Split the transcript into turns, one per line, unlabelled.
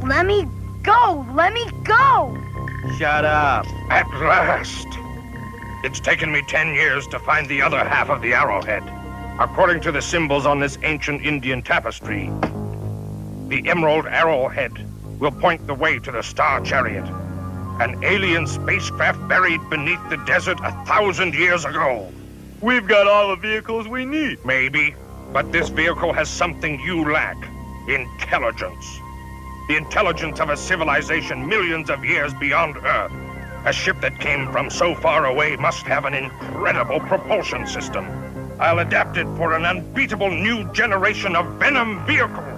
Let me go! Let me go!
Shut up.
At last! It's taken me 10 years to find the other half of the arrowhead. According to the symbols on this ancient Indian tapestry, the emerald arrowhead will point the way to the Star Chariot, an alien spacecraft buried beneath the desert 1,000 years ago.
We've got all the vehicles we need.
Maybe, but this vehicle has something you lack. Intelligence. The intelligence of a civilization millions of years beyond Earth. A ship that came from so far away must have an incredible propulsion system. I'll adapt it for an unbeatable new generation of VENOM vehicles.